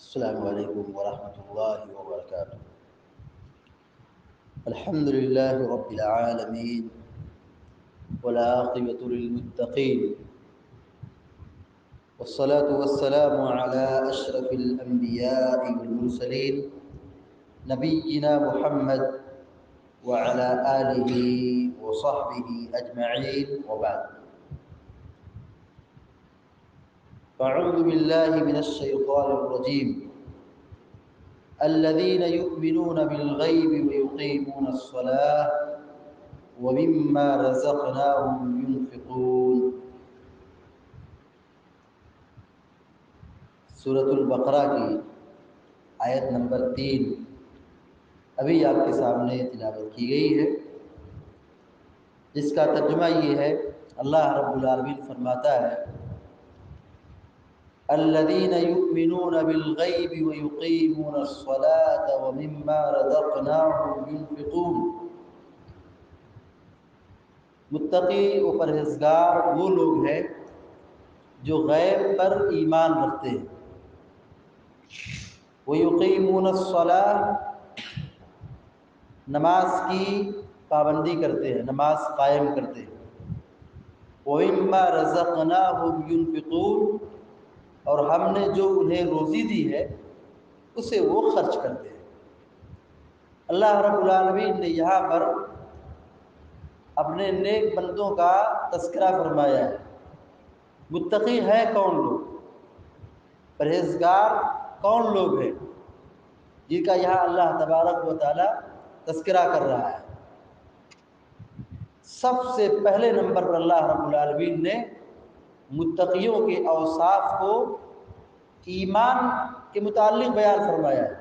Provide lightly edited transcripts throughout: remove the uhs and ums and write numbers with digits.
السلام علیکم ورحمۃ اللہ وبرکاتہ۔ الحمد للہ رب العالمین والعاقبۃ للمتقین والصلاة والسلام علی اشرف الانبیاء والمرسلین نبینا محمد وعلی آلہ وصحبہ اجمعین وبعد۔ اعوذ باللہ من الشیطان الرجیم الذين يؤمنون بالغيب ويقيمون الصلاة ومما رزقناهم ينفقون۔ سورۃ البقرہ کی آیت نمبر 3 ابھی آپ کے سامنے تلاوت کی گئی ہے، جس کا ترجمہ یہ ہے، اللہ رب العالمین فرماتا ہے الذين يؤمنون بالغيب ويقيمون الصلاة ومما رزقناهم ينفقون۔ متقی و پرہیزگار وہ لوگ ہیں جو غیب پر ایمان رکھتے ہیں، ويقيمون الصلاة، نماز کی پابندی کرتے ہیں، نماز قائم کرتے ہیں، ومما رزقناهم ينفقون، اور ہم نے جو انہیں روزی دی ہے اسے وہ خرچ کرتے ہیں۔ اللہ رب العالمین نے یہاں پر اپنے نیک بندوں کا تذکرہ فرمایا ہے۔ متقی ہیں کون لوگ، پرہیزگار کون لوگ ہیں، جن کا یہاں اللہ تبارک و تعالی تذکرہ کر رہا ہے۔ سب سے پہلے نمبر پر اللہ رب العالمین نے متقیوں کے اوصاف کو ایمان کے متعلق بیان فرمایا ہے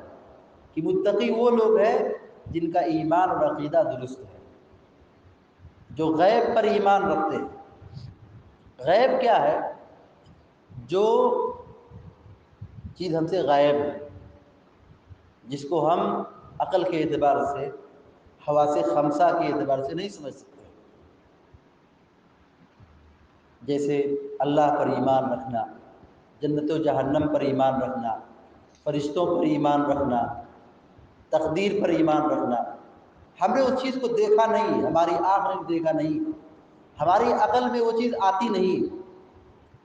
کہ متقی وہ لوگ ہیں جن کا ایمان اور عقیدہ درست ہے، جو غیب پر ایمان رکھتے ہیں۔ غیب کیا ہے؟ جو چیز ہم سے غائب ہے، جس کو ہم عقل کے اعتبار سے، حواس خمسہ کے اعتبار سے نہیں سمجھ سکتے، جیسے اللہ پر ایمان رکھنا، جنت و جہنم پر ایمان رکھنا، فرشتوں پر ایمان رکھنا، تقدیر پر ایمان رکھنا۔ ہم نے اس چیز کو دیکھا نہیں، ہماری آنکھ نے دیکھا نہیں، ہماری عقل میں وہ چیز آتی نہیں،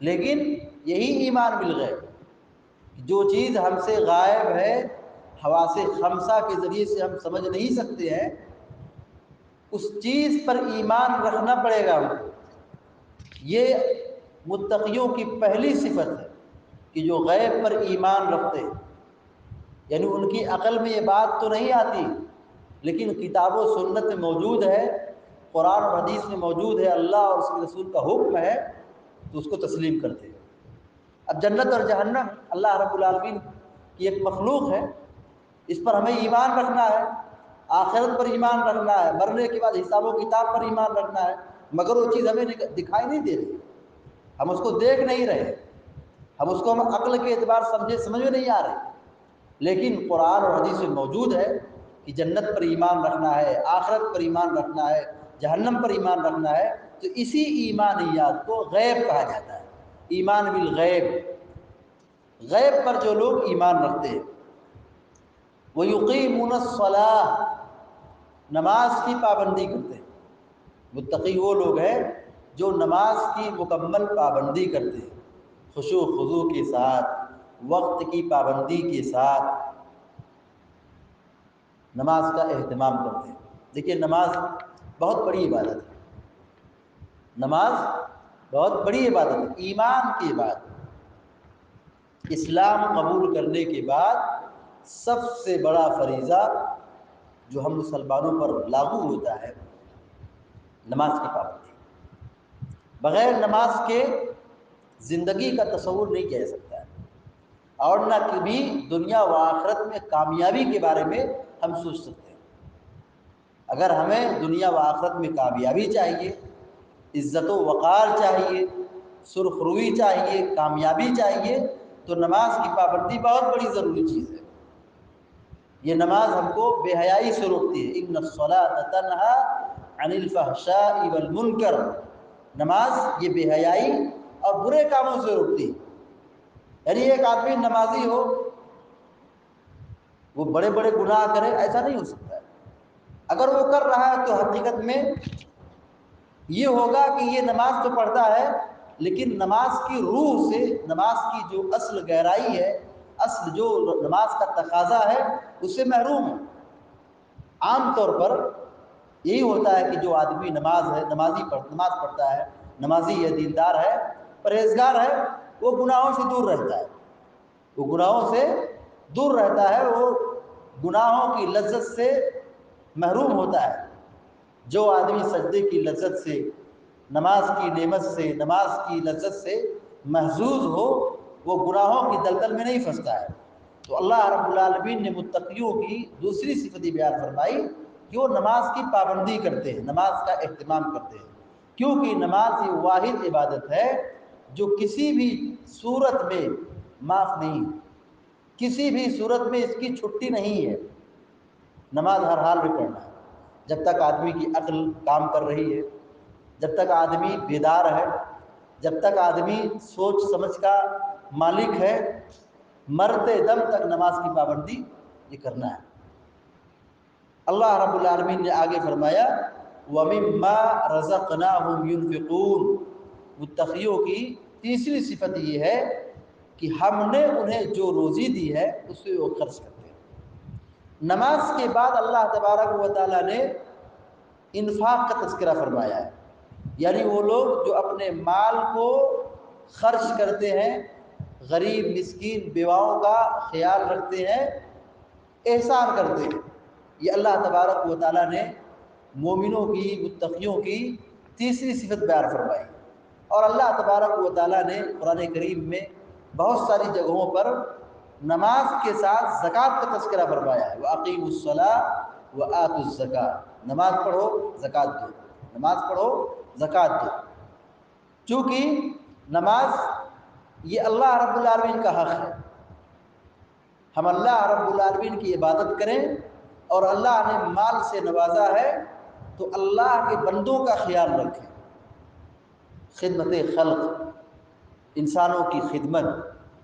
لیکن یہی ایمان بالغیب، جو چیز ہم سے غائب ہے، حواس خمسہ کے ذریعے سے ہم سمجھ نہیں سکتے ہیں، اس چیز پر ایمان رکھنا پڑے گا ہم کو۔ یہ متقیوں کی پہلی صفت ہے کہ جو غیب پر ایمان رکھتے ہیں، یعنی ان کی عقل میں یہ بات تو نہیں آتی، لیکن کتاب و سنت میں موجود ہے، قرآن اور حدیث میں موجود ہے، اللہ اور اس کے رسول کا حکم ہے، تو اس کو تسلیم کرتے ہیں۔ اب جنت اور جہنم اللہ رب العالمین کی ایک مخلوق ہے، اس پر ہمیں ایمان رکھنا ہے، آخرت پر ایمان رکھنا ہے، مرنے کے بعد حساب و کتاب پر ایمان رکھنا ہے، مگر وہ چیز ہمیں دکھائی نہیں دے رہی، ہم اس کو دیکھ نہیں رہے، ہم اس کو ہم عقل کے اعتبار سمجھ میں نہیں آ رہے، لیکن قرآن اور حدیث میں موجود ہے کہ جنت پر ایمان رکھنا ہے، آخرت پر ایمان رکھنا ہے، جہنم پر ایمان رکھنا ہے، تو اسی ایمانیات کو غیب کہا جاتا ہے، ایمان بالغیب۔ غیب پر جو لوگ ایمان رکھتے ہیں، وَيُقِيمُونَ الصَّلَاةَ، نماز کی پابندی کرتے ہیں۔ متقی وہ لوگ ہیں جو نماز کی مکمل پابندی کرتے ہیں، خشوع و خضوع کے ساتھ، وقت کی پابندی کے ساتھ نماز کا اہتمام کرتے ہیں۔ دیکھیے، نماز بہت بڑی عبادت ہے، نماز بہت بڑی عبادت ہے۔ ایمان کے بعد، اسلام قبول کرنے کے بعد سب سے بڑا فریضہ جو ہم مسلمانوں پر لاگو ہوتا ہے، نماز کی پابندی۔ بغیر نماز کے زندگی کا تصور نہیں کیا جا سکتا ہے، اور نہ کبھی دنیا و آخرت میں کامیابی کے بارے میں ہم سوچ سکتے ہیں۔ اگر ہمیں دنیا و آخرت میں کامیابی چاہیے، عزت و وقار چاہیے، سرخ روئی چاہیے، کامیابی چاہیے، تو نماز کی پابندی بہت بڑی ضروری چیز ہے۔ یہ نماز ہم کو بے حیائی سے روکتی ہے، ان الصلاۃ تنہی عن الفحشاء والمنکر، نماز یہ بے حیائی اور برے کاموں سے روکتی ہے۔ یعنی ایک آدمی نمازی ہو وہ بڑے بڑے گناہ کرے، ایسا نہیں ہو سکتا ہے۔ اگر وہ کر رہا ہے تو حقیقت میں یہ ہوگا کہ یہ نماز تو پڑھتا ہے لیکن نماز کی روح سے، نماز کی جو اصل گہرائی ہے، اصل جو نماز کا تقاضا ہے، اس سے محروم ہے۔ عام طور پر یہی ہوتا ہے کہ جو آدمی نماز پڑھتا ہے، نمازی ہے، دیندار ہے، پرہیزگار ہے، وہ گناہوں سے دور رہتا ہے، وہ گناہوں سے دور رہتا ہے، وہ گناہوں کی لذت سے محروم ہوتا ہے۔ جو آدمی سجدے کی لذت سے، نماز کی نعمت سے، نماز کی لذت سے محظوظ ہو، وہ گناہوں کی دلدل میں نہیں پھنستا ہے۔ تو اللہ رب العالمین نے متقیوں کی دوسری صفت بیان فرمائی کہ وہ نماز کی پابندی کرتے ہیں، نماز کا اہتمام کرتے ہیں، کیونکہ نماز یہ واحد عبادت ہے جو کسی بھی صورت میں معاف نہیں، کسی بھی صورت میں اس کی چھٹی نہیں ہے۔ نماز ہر حال میں پڑھنا ہے، جب تک آدمی کی عقل کام کر رہی ہے، جب تک آدمی بیدار ہے، جب تک آدمی سوچ سمجھ کا مالک ہے، مرتے دم تک نماز کی پابندی یہ کرنا ہے۔ اللہ رب العالمین نے آگے فرمایا وَمِمَّا رَزَقْنَاهُمْ يُنْفِقُونَ۔ متقیوں کی تیسری صفت یہ ہے کہ ہم نے انہیں جو روزی دی ہے اس سے وہ خرچ کرتے ہیں۔ نماز کے بعد اللہ تبارک و تعالیٰ نے انفاق کا تذکرہ فرمایا ہے، یعنی وہ لوگ جو اپنے مال کو خرچ کرتے ہیں، غریب مسکین بیواؤں کا خیال رکھتے ہیں، احسان کرتے ہیں۔ یہ اللہ تبارک و تعالیٰ نے مومنوں کی، متقیوں کی تیسری صفت بیان فرمائی۔ اور اللہ تبارک و تعالیٰ نے قرآن کریم میں بہت ساری جگہوں پر نماز کے ساتھ زکوٰۃ کا تذکرہ فرمایا ہے۔ وَأَقِیمُوا الصَّلَاةَ وَآتُوا الزَّکَاةَ، نماز پڑھو زکوٰۃ دو، نماز پڑھو زکوٰۃ دو۔ چونکہ نماز یہ اللہ رب العالمین کا حق ہے، ہم اللہ رب العالمین کی عبادت کریں، اور اللہ نے مال سے نوازا ہے تو اللہ کے بندوں کا خیال رکھیں، خدمت خلق، انسانوں کی خدمت،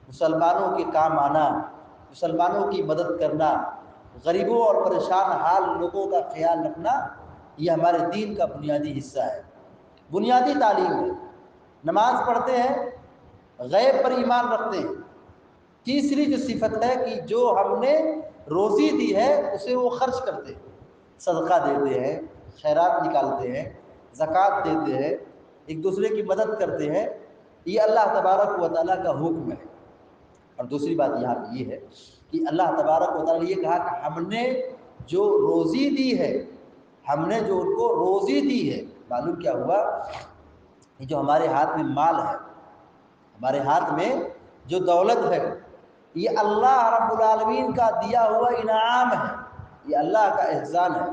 مسلمانوں کے کام آنا، مسلمانوں کی مدد کرنا، غریبوں اور پریشان حال لوگوں کا خیال رکھنا، یہ ہمارے دین کا بنیادی حصہ ہے، بنیادی تعلیم ہے۔ نماز پڑھتے ہیں، غیب پر ایمان رکھتے ہیں۔ تیسری جو صفت ہے کہ جو ہم نے روزی دی ہے اسے وہ خرچ کرتے ہیں، صدقہ دیتے ہیں، خیرات نکالتے ہیں، زکوٰۃ دیتے ہیں، ایک دوسرے کی مدد کرتے ہیں، یہ اللہ تبارک و تعالیٰ کا حکم ہے۔ اور دوسری بات یہاں پہ یہ ہے کہ اللہ تبارک و تعالیٰ نے یہ کہا کہ ہم نے جو روزی دی ہے، ہم نے جو ان کو روزی دی ہے، معلوم کیا ہوا؟ یہ جو ہمارے ہاتھ میں مال ہے، ہمارے ہاتھ میں جو دولت ہے، یہ اللہ رب العالمین کا دیا ہوا انعام ہے، یہ اللہ کا احسان ہے۔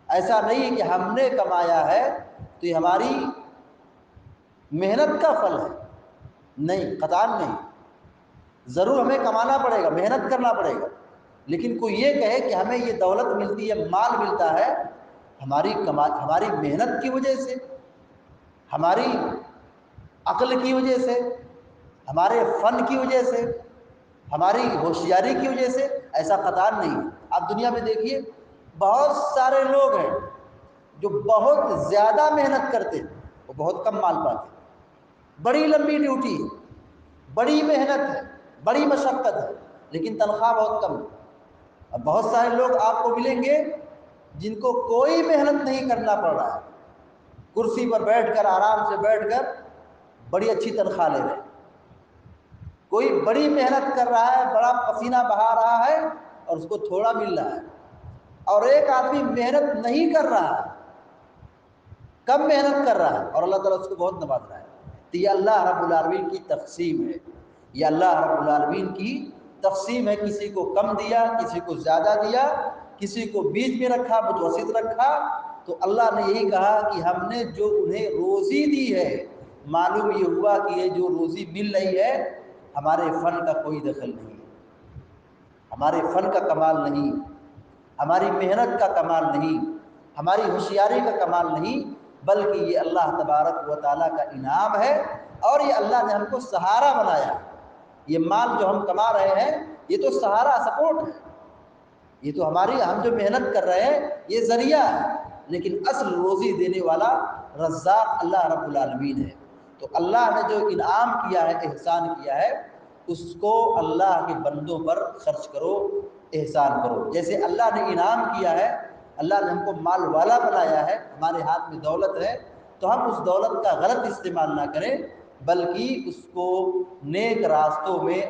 ایسا نہیں کہ ہم نے کمایا ہے تو یہ ہماری محنت کا پھل ہے، نہیں، قطعاً نہیں۔ ضرور ہمیں کمانا پڑے گا، محنت کرنا پڑے گا، لیکن کوئی یہ کہے کہ ہمیں یہ دولت ملتی ہے، مال ملتا ہے ہماری محنت کی وجہ سے، ہماری عقل کی وجہ سے، ہمارے فن کی وجہ سے، ہماری ہوشیاری کی وجہ سے، ایسا قطعاً نہیں۔ آپ دنیا میں دیکھیے بہت سارے لوگ ہیں جو بہت زیادہ محنت کرتے ہیں، وہ بہت کم مال پاتے ہیں، بڑی لمبی ڈیوٹی ہے، بڑی محنت ہے، بڑی مشقت ہے، لیکن تنخواہ بہت کم ہے۔ اب بہت سارے لوگ آپ کو ملیں گے جن کو کوئی محنت نہیں کرنا پڑ رہا ہے، کرسی پر بیٹھ کر، آرام سے بیٹھ کر بڑی اچھی تنخواہ لے رہے ہیں۔ کوئی بڑی محنت کر رہا ہے، بڑا پسینہ بہا رہا ہے اور اس کو تھوڑا مل رہا ہے، اور ایک آدمی محنت نہیں کر رہا ہے، کم محنت کر رہا ہے اور اللہ تعالیٰ اس کو بہت نواز رہا ہے۔ تو یہ اللہ رب العالمین کی تقسیم ہے، یہ اللہ رب العالمین کی تقسیم ہے، کسی کو کم دیا، کسی کو زیادہ دیا، کسی کو بیچ میں رکھا، متوسط رکھا۔ تو اللہ نے یہی کہا کہ ہم نے جو انہیں روزی دی ہے، معلوم یہ ہوا کہ یہ جو روزی مل رہی ہے ہمارے فن کا کوئی دخل نہیں، ہمارے فن کا کمال نہیں، ہماری محنت کا کمال نہیں، ہماری ہوشیاری کا کمال نہیں، بلکہ یہ اللہ تبارک و تعالیٰ کا انعام ہے، اور یہ اللہ نے ہم کو سہارا بنایا۔ یہ مال جو ہم کما رہے ہیں یہ تو سہارا، سپورٹ ہے، یہ تو ہم جو محنت کر رہے ہیں یہ ذریعہ ہے، لیکن اصل روزی دینے والا رزاق اللہ رب العالمین ہے۔ تو اللہ نے جو انعام کیا ہے، احسان کیا ہے، اس کو اللہ کے بندوں پر خرچ کرو، احسان کرو۔ جیسے اللہ نے انعام کیا ہے، اللہ نے ہم کو مال والا بنایا ہے، ہمارے ہاتھ میں دولت ہے، تو ہم اس دولت کا غلط استعمال نہ کریں، بلکہ اس کو نیک راستوں میں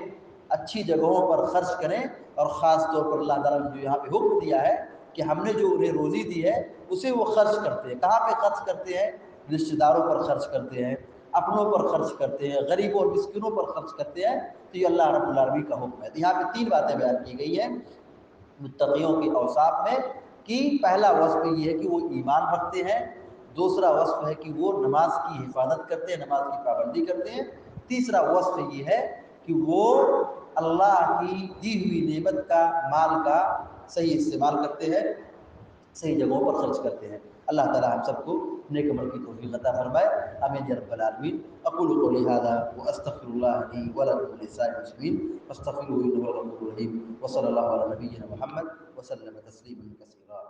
اچھی جگہوں پر خرچ کریں۔ اور خاص طور پر اللہ تعالیٰ نے جو یہاں پہ حکم دیا ہے کہ ہم نے جو انہیں روزی دی ہے اسے وہ خرچ کرتے ہیں۔ کہاں پہ خرچ کرتے ہیں؟ رشتہ داروں پر خرچ کرتے ہیں، اپنوں پر خرچ کرتے ہیں، غریبوں اور مسکینوں پر خرچ کرتے ہیں۔ تو یہ اللہ رب العالمین کا حکم ہے۔ یہاں پہ 3 باتیں بیان کی گئی ہیں متقیوں کے اوصاف میں، کہ پہلا وصف یہ ہے کہ وہ ایمان رکھتے ہیں، دوسرا وصف ہے کہ وہ نماز کی حفاظت کرتے ہیں، نماز کی پابندی کرتے ہیں، تیسرا وصف یہ ہے کہ وہ اللہ کی دی ہوئی نعمت کا، مال کا صحیح استعمال کرتے ہیں، صحیح جگہوں پر خرچ کرتے ہیں۔ اللہ تعالی ہم سب کو نیک عمل کی توفیق عطا فرمائے، آمین یا رب العالمین۔ اقول قولی ھذا واستغفر اللہ لی ولکم ولسائر المسلمین فاستغفروہ انہ هو الغفور الرحیم، وصلی اللہ علی نبینا محمد وسلم تسلیما کثیرا۔